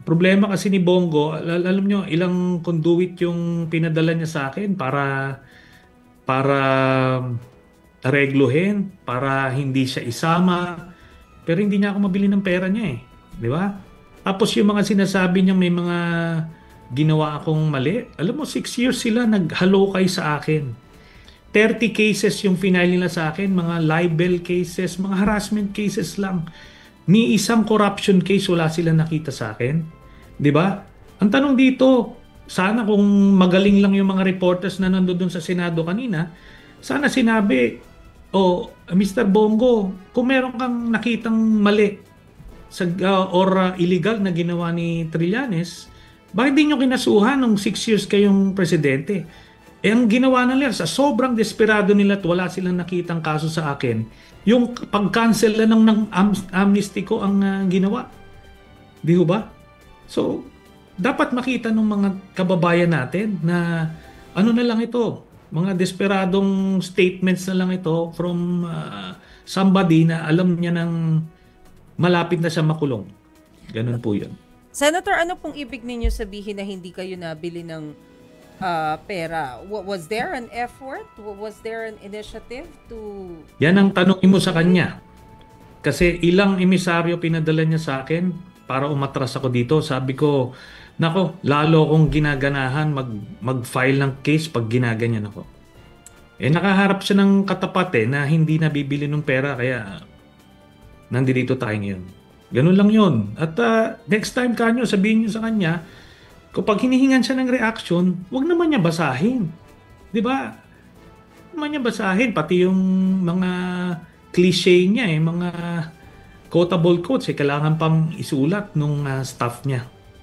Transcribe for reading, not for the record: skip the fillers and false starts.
problema kasi ni Bongo, alam nyo, ilang conduit yung pinadala niya sa akin para regluhin, para hindi siya isama. Pero hindi niya ako mabili ng pera niya eh. Di ba? Tapos yung mga sinasabi niya may mga ginawa akong mali. Alam mo, 6 years sila naghalokay sa akin. 30 cases yung final nila sa akin, mga libel cases, mga harassment cases lang. Ni isang corruption case wala sila nakita sa akin. 'Di ba? Ang tanong dito, sana kung magaling lang yung mga reporters na nandoon sa Senado kanina, sana sinabi, "Oh, Mr. Bongo, kung meron kang nakitang mali or illegal na ginawa ni Trillanes, bakit di nyo kinasuhan nung 6 years kayong presidente?" Eh ang ginawa nila sa sobrang desperado nila at wala silang nakitang kaso sa akin, yung pag-cancel na ng amnesty ko ang ginawa. Di ho ba? So, dapat makita ng mga kababayan natin na ano na lang ito, mga desperadong statements na lang ito from somebody na alam niya ng malapit na siya makulong. Ganun po yun. Senator, ano pong ibig ninyo sabihin na hindi kayo nabili ng pera? Was there an effort? Was there an initiative to... Yan ang tanongin mo sa kanya. Kasi ilang emisaryo pinadala niya sa akin para umatras ako dito. Sabi ko, nako, lalo akong ginaganahan mag-file ng case pag ginaganyan ako. Eh nakaharap siya ng katapat na hindi nabibili ng pera kaya nandito tayo ngayon. Ganun lang yun. At next time kanyo, sabihin niyo sa kanya, kapag hinihingan siya ng reaction, wag naman niya basahin. Di ba? Naman niya basahin, pati yung mga cliche niya, mga quotable quotes, kailangan pang isulat nung staff niya.